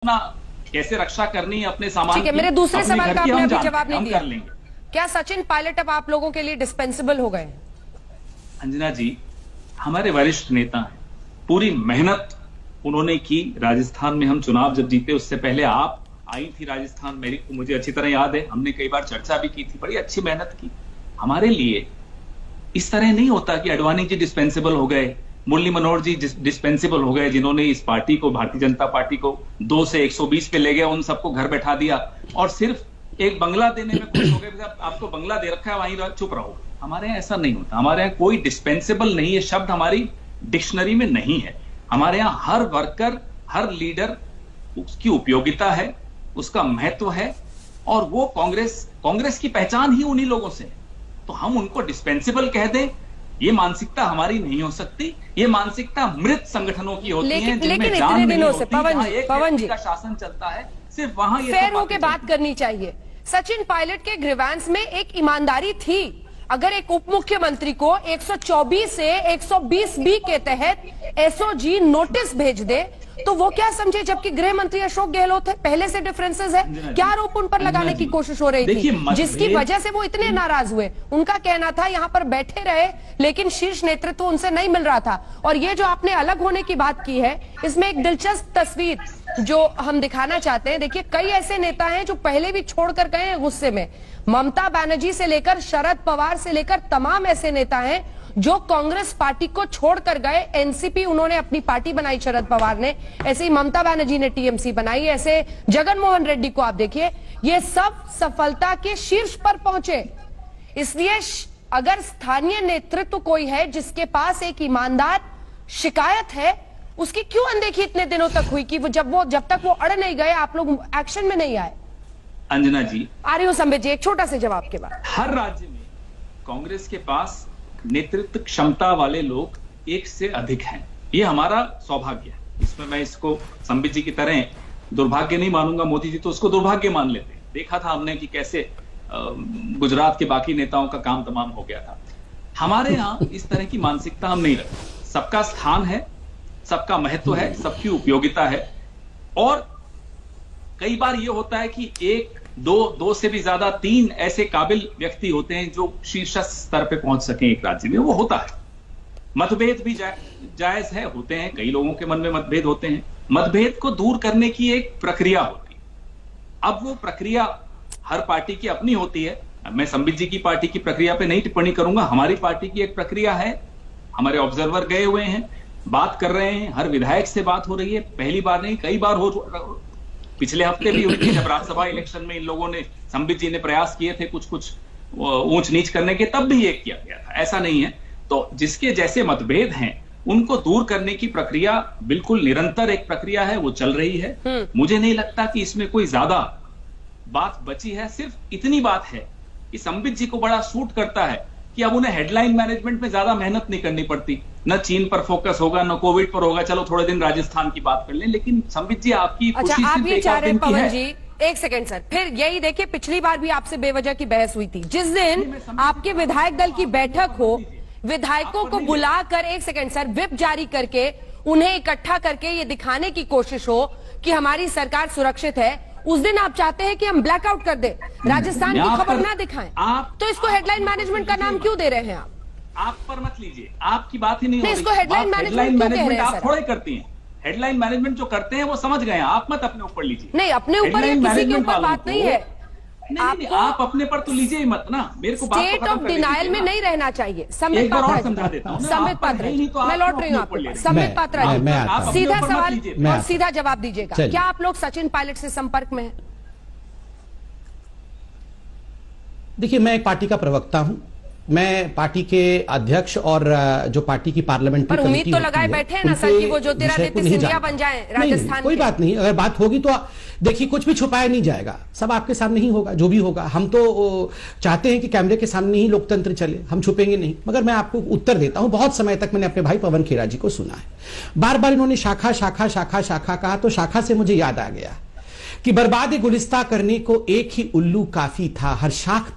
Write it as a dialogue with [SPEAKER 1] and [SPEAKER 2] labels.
[SPEAKER 1] अपना कैसे रक्षा करनी है अपने सामान
[SPEAKER 2] ठीक है, मेरे दूसरे सवाल का आपने अभी जवाब नहीं दिया।
[SPEAKER 1] कर लेंगे।
[SPEAKER 2] क्या सचिन पायलट अब आप लोगों के लिए डिस्पेंसिबल हो गए?
[SPEAKER 1] अंजना जी हमारे वरिष्ठ नेता हैं, पूरी मेहनत उन्होंने की। राजस्थान में हम चुनाव जब जीते उससे पहले आप आई थी राजस्थान, मुझे अच्छी तरह याद है, हमने कई बार चर्चा भी की थी, बड़ी अच्छी मेहनत की। हमारे लिए इस तरह नहीं होता कि अडवाणी जी डिस्पेंसिबल हो गए, मुरली मनोहर जी डिस्पेंसिबल हो गए, जिन्होंने इस पार्टी को, भारतीय जनता पार्टी को 2 से 120 पे ले गए, उन सबको घर बैठा दिया और सिर्फ एक बंगला देने में खुश हो गए। आपको बंगला दे रखा है, वहीं चुप रहो। हमारे यहाँ ऐसा नहीं होता। हमारे यहाँ कोई डिस्पेंसिबल नहीं है शब्द हमारी डिक्शनरी में नहीं है। हमारे यहाँ हर वर्कर, हर लीडर, उसकी उपयोगिता है, उसका महत्व है, और वो कांग्रेस की पहचान ही उन्हीं लोगों से है। तो हम उनको डिस्पेंसिबल कह दें, ये मानसिकता हमारी नहीं हो सकती। ये मानसिकता मृत संगठनों की होती है, जिनमें जान नहीं होती।
[SPEAKER 2] पवन जी
[SPEAKER 1] का शासन चलता है, सिर्फ वहां ये
[SPEAKER 2] फेयर होकर बात करनी चाहिए। सचिन पायलट के ग्रीवांस में एक ईमानदारी थी। अगर एक उप मुख्यमंत्री को 124 से 120 बी के तहत एसओजी नोटिस भेज दे तो वो क्या समझे, जबकि गृह मंत्री अशोक गहलोत है। पहले से डिफरेंसेस है, क्या आरोप उन पर लगाने की कोशिश हो रही थी, जिसकी वजह से वो इतने नाराज हुए। उनका कहना था यहाँ पर बैठे रहे, लेकिन शीर्ष नेतृत्व उनसे नहीं मिल रहा था। और ये जो आपने अलग होने की बात की है, इसमें एक दिलचस्प तस्वीर जो हम दिखाना चाहते हैं। देखिए, कई ऐसे नेता हैं जो पहले भी छोड़कर गए हैं गुस्से में। ममता बनर्जी से लेकर शरद पवार से लेकर तमाम ऐसे नेता हैं जो कांग्रेस पार्टी को छोड़कर गए। एनसीपी उन्होंने अपनी पार्टी बनाई, शरद पवार ने, ऐसे ही ममता बनर्जी ने टीएमसी बनाई, ऐसे जगन मोहन रेड्डी को आप देखिए। ये सब सफलता के शीर्ष पर पहुंचे। इसलिए अगर स्थानीय नेतृत्व कोई है जिसके पास एक ईमानदार शिकायत है, उसकी क्यों अनदेखी इतने दिनों तक हुई कि जब तक वो अड़ नहीं गए, आप लोग एक्शन में नहीं आए?
[SPEAKER 1] अंजना जी
[SPEAKER 2] आ रही हूं संबित जी, एक छोटा से जवाब के बाद।
[SPEAKER 1] हर राज्य में कांग्रेस के पास नेतृत्व क्षमता वाले लोग एक से अधिक हैं। ये हमारा सौभाग्य है। इसमें मैं इसको संबित जी की तरह दुर्भाग्य नहीं मानूंगा। मोदी जी तो उसको दुर्भाग्य मान लेते हैं। देखा था हमने कि कैसे गुजरात के बाकी नेताओं का काम तमाम हो गया था। हमारे यहाँ इस तरह की मानसिकता हम नहीं रखते। सबका स्थान है, सबका महत्व है, सबकी उपयोगिता है। और कई बार ये होता है कि एक दो से भी ज्यादा 3 ऐसे काबिल व्यक्ति होते हैं जो शीर्ष स्तर पे पहुंच सके एक राज्य में। वो होता है। मतभेद भी जायज है, होते हैं, कई लोगों के मन में मतभेद होते हैं। मतभेद को दूर करने की एक प्रक्रिया होती है। अब वो प्रक्रिया हर पार्टी की अपनी होती है। मैं संबित जी की पार्टी की प्रक्रिया पे नहीं टिप्पणी करूंगा। हमारी पार्टी की एक प्रक्रिया है। हमारे ऑब्जर्वर गए हुए हैं, बात कर रहे हैं, हर विधायक से बात हो रही है। पहली बार नहीं, कई बार हो। पिछले हफ्ते भी हुई थी, जब राज्यसभा इलेक्शन में इन लोगों ने, संबित जी ने प्रयास किए थे कुछ ऊंच नीच करने के, तब भी ये किया गया था। ऐसा नहीं है। तो जिसके जैसे मतभेद हैं उनको दूर करने की प्रक्रिया बिल्कुल निरंतर एक प्रक्रिया है, वो चल रही है। मुझे नहीं लगता कि इसमें कोई ज्यादा बात बची है। सिर्फ इतनी बात है कि संबित जी को बड़ा सूट करता है कि अब उन्हें हेडलाइन मैनेजमेंट में ज्यादा मेहनत नहीं करनी पड़ती। न चीन पर फोकस होगा, न कोविड पर होगा। चलो थोड़े दिन राजस्थान की बात कर लें। लेकिन संबित जी आपकी
[SPEAKER 2] अच्छा, आप ये चाह रहे हैं पवन जी, एक सेकंड सर, फिर यही देखिए, पिछली बार भी आपसे बेवजह की बहस हुई थी। जिस दिन आपके विधायक दल की बैठक हो, विधायकों को बुलाकर, एक सेकंड सर, व्हिप जारी करके उन्हें इकट्ठा करके ये दिखाने की कोशिश हो कि हमारी सरकार सुरक्षित है, उस दिन आप चाहते हैं कि हम ब्लैकआउट कर दे, राजस्थान की खबर ना दिखाएं। तो इसको हेडलाइन मैनेजमेंट का नाम क्यों दे रहे हैं
[SPEAKER 1] आप पर मत लीजिए, आपकी बात ही नहीं हो रही।
[SPEAKER 2] इसको हेडलाइन मैनेजमेंट
[SPEAKER 1] आप थोड़े करती हैं। हेडलाइन मैनेजमेंट जो करते हैं वो समझ गए हैं, आप मत अपने ऊपर लीजिए।
[SPEAKER 2] नहीं, अपने ऊपर किसी के ऊपर बात नहीं है।
[SPEAKER 1] नहीं, आप अपने पर तो लीजिए ही मत ना। मेरे को
[SPEAKER 2] स्टेट ऑफ डिनायल में नहीं रहना चाहिए।
[SPEAKER 1] संबित पात्रा समझा देता हूं।
[SPEAKER 2] संबित पात्रा, मैं लौट रही हूँ आपको। संबित पात्रा जी, सीधा सवाल और सीधा जवाब दीजिएगा। क्या आप लोग सचिन पायलट से संपर्क में हैं?
[SPEAKER 3] देखिए, मैं एक पार्टी का प्रवक्ता हूं। मैं पार्टी के अध्यक्ष और जो पार्टी की पार्लियामेंट्री कमेटी
[SPEAKER 2] उम्मीद तो लगाए बैठे हैं ना सर कि वो ज्योतिरादित्य सिंधिया बन जाएं राजस्थान।
[SPEAKER 3] कोई बात नहीं, अगर बात होगी तो देखिए, कुछ भी छुपाया नहीं जाएगा, सब आपके सामने ही होगा। जो भी होगा, हम तो चाहते हैं कि कैमरे के सामने ही लोकतंत्र चले, हम छुपेंगे नहीं। मगर मैं आपको उत्तर देता हूं, बहुत समय तक मैंने अपने भाई पवन खेरा जी को सुना है। बार बार इन्होंने शाखा शाखा शाखा शाखा कहा, तो शाखा से मुझे याद आ गया कि बर्बाद गुलिस्ता करने को एक ही उल्लू काफी था, हर शाख